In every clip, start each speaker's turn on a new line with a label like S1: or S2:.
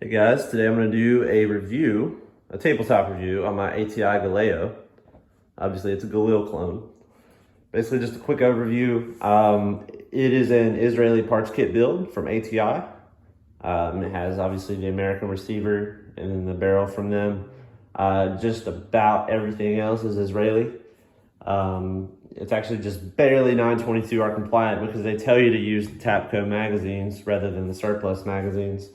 S1: Hey guys, today I'm going to do a review, a tabletop review on my ATI Galeo. Obviously it's a Galil clone. Basically just a quick overview. It is an Israeli parts kit build from ATI. It has obviously the American receiver and then the barrel from them. Just about everything else is Israeli. It's actually just barely 922R compliant because they tell you to use the Tapco magazines rather than the surplus magazines.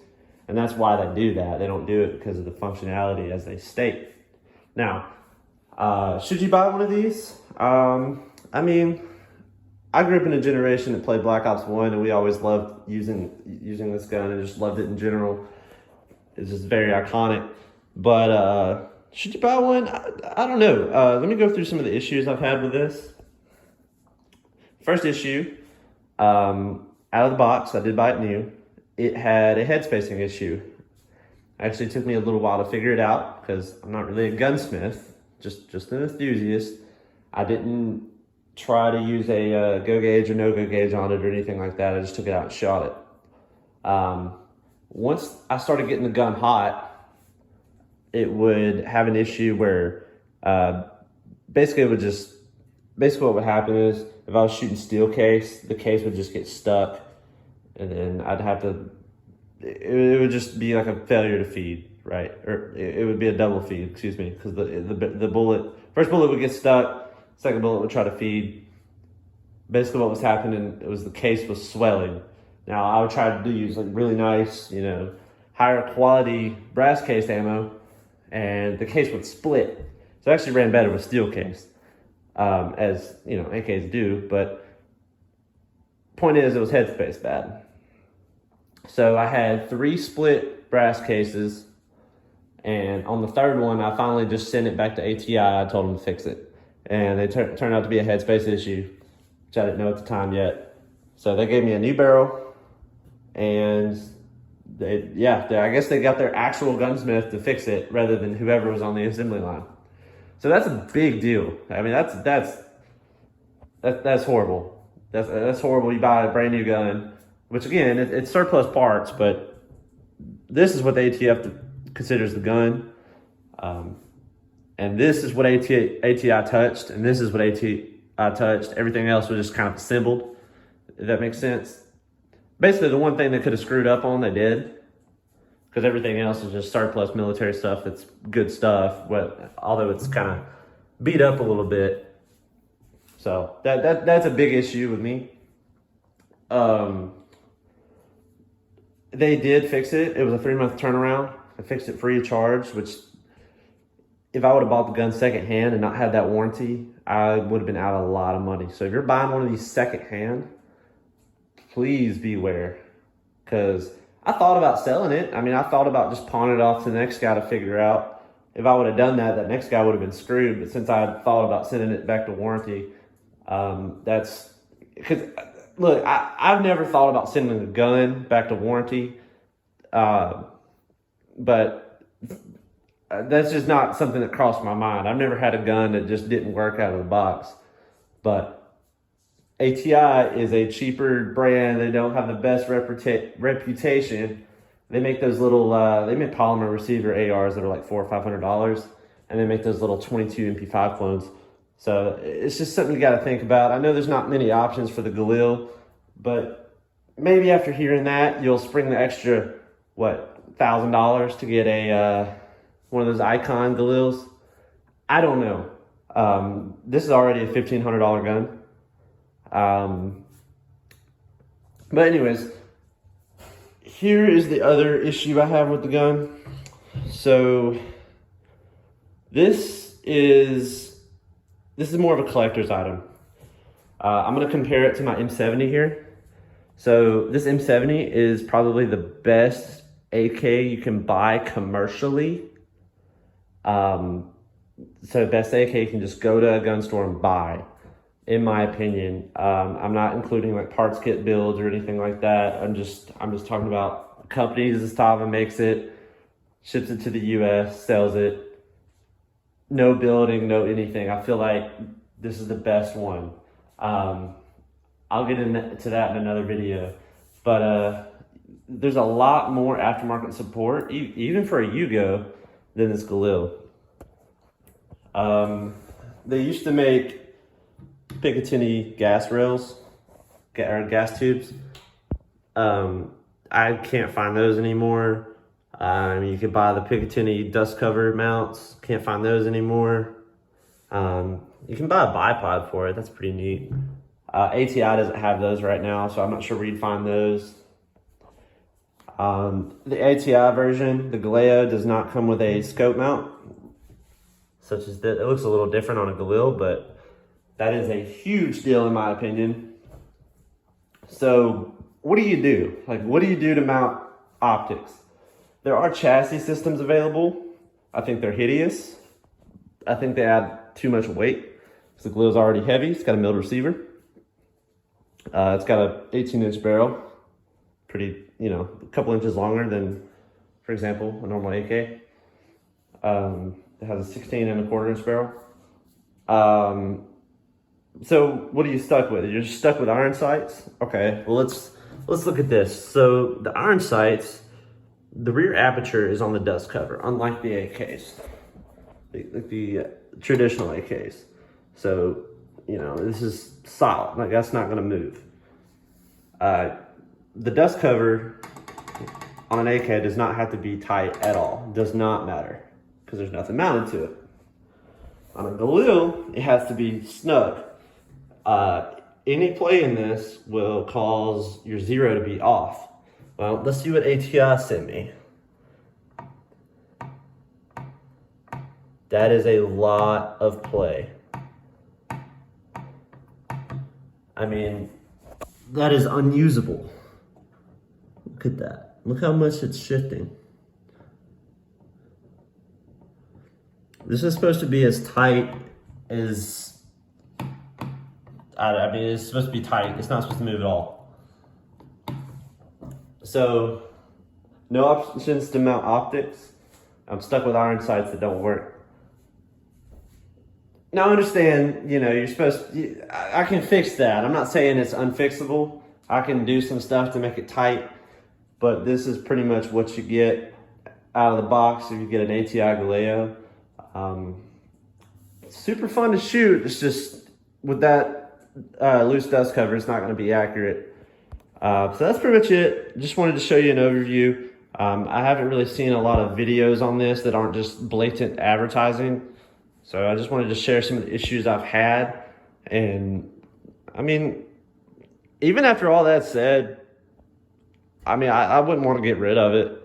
S1: And that's why they do that. They don't do it because of the functionality as they state. Now, should you buy one of these? I mean, I grew up in a generation that played Black Ops 1 and we always loved using this gun and just loved it in general. It's just very iconic. But should you buy one? I don't know. Let me go through some of the issues I've had with this. First issue, out of the box, I did buy it new. It had a head spacing issue. Actually, it took me a little while to figure it out because I'm not really a gunsmith, just an enthusiast. I didn't try to use a go gauge or no go gauge on it or anything like that. I just took it out and shot it. Once I started getting the gun hot, it would have an issue where basically what would happen is if I was shooting steel case, the case would just get stuck. And then I'd have to, it would just be like a failure to feed, right? Or it would be a double feed, excuse me, because the bullet, first bullet would get stuck, second bullet would try to feed. Basically what was happening, it was the case was swelling. Now I would try to use like really nice, higher quality brass case ammo, and the case would split. So it actually ran better with steel case, as AKs do, but point is it was headspace bad. So I had 3 split brass cases, and on the third one I finally just sent it back to ATI. I told them to fix it, and they turned out to be a headspace issue, which I didn't know at the time yet. So they gave me a new barrel, and I guess they got their actual gunsmith to fix it rather than whoever was on the assembly line. So that's a big deal. I mean, that's horrible. That's horrible. You buy a brand new gun, which again, it's surplus parts, but this is what the ATF considers the gun. And this is what ATI touched, and this is what ATI touched. Everything else was just kind of assembled, if that makes sense. Basically, the one thing they could have screwed up on, they did, because everything else is just surplus military stuff that's good stuff, although it's kind of beat up a little bit. So that's a big issue with me. They did fix it. It was a 3-month turnaround. I fixed it free of charge, which if I would have bought the gun secondhand and not had that warranty, I would have been out a lot of money. So if you're buying one of these secondhand, please beware, because I thought about selling it. I mean, I thought about just pawning it off to the next guy to figure out. If I would have done that, that next guy would have been screwed. But since I had thought about sending it back to warranty, that's because, look, I've never thought about sending a gun back to warranty, but that's just not something that crossed my mind. I've never had a gun that just didn't work out of the box. But ATI is a cheaper brand. They don't have the best reputation. They make those little, they make polymer receiver ARs that are like $400 or $500, and they make those little 22 MP5 clones. So it's just something you got to think about. I know there's not many options for the Galil, but maybe after hearing that, you'll spring the extra, $1,000 to get a one of those Icon Galils. I don't know. This is already a $1,500 gun. But anyways, here is the other issue I have with the gun. So this is more of a collector's item. I'm going to compare it to my M70 here. So this M70 is probably the best AK you can buy commercially. So best AK you can just go to a gun store and buy, in my opinion. I'm not including like parts kit builds or anything like that. I'm just talking about companies. Zastava makes it, ships it to the US, sells it. No building, no anything. I feel like this is the best one. I'll get into that in another video. But there's a lot more aftermarket support, even for a Yugo, than this Galil. They used to make Picatinny gas rails, or gas tubes. I can't find those anymore. You could buy the Picatinny dust cover mounts. Can't find those anymore. You can buy a bipod for it. That's pretty neat. ATI doesn't have those right now, so I'm not sure where you'd find those. The ATI version, the Galeo, does not come with a scope mount, such as that. It looks a little different on a Galil, but that is a huge deal in my opinion. So what do you do? Like, what do you do to mount optics? There are chassis systems available. I think they're hideous. I think they add too much weight. The Galil's already heavy. It's got a milled receiver. It's got an 18-inch barrel. Pretty, a couple inches longer than, for example, a normal AK. It has a 16.25-inch barrel. So what are you stuck with? You're stuck with iron sights? Okay, well let's look at this. So the iron sights, the rear aperture is on the dust cover, unlike the AKs, the traditional AKs. So, this is solid. Like, that's not gonna move. The dust cover on an AK does not have to be tight at all. It does not matter, because there's nothing mounted to it. On a Galil, it has to be snug. Any play in this will cause your zero to be off. Well, let's see what ATI sent me. That is a lot of play. I mean, that is unusable. Look at that. Look how much it's shifting. This is supposed to be as tight as, it's supposed to be tight. It's not supposed to move at all. So, no options to mount optics. I'm stuck with iron sights that don't work. Now I understand, you're supposed to, I can fix that. I'm not saying it's unfixable. I can do some stuff to make it tight, but this is pretty much what you get out of the box if you get an ATI Galeo. Super fun to shoot. It's just, with that loose dust cover, it's not going to be accurate. So that's pretty much it. Just wanted to show you an overview. I haven't really seen a lot of videos on this that aren't just blatant advertising. So I just wanted to share some of the issues I've had. And even after all that said, I wouldn't want to get rid of it.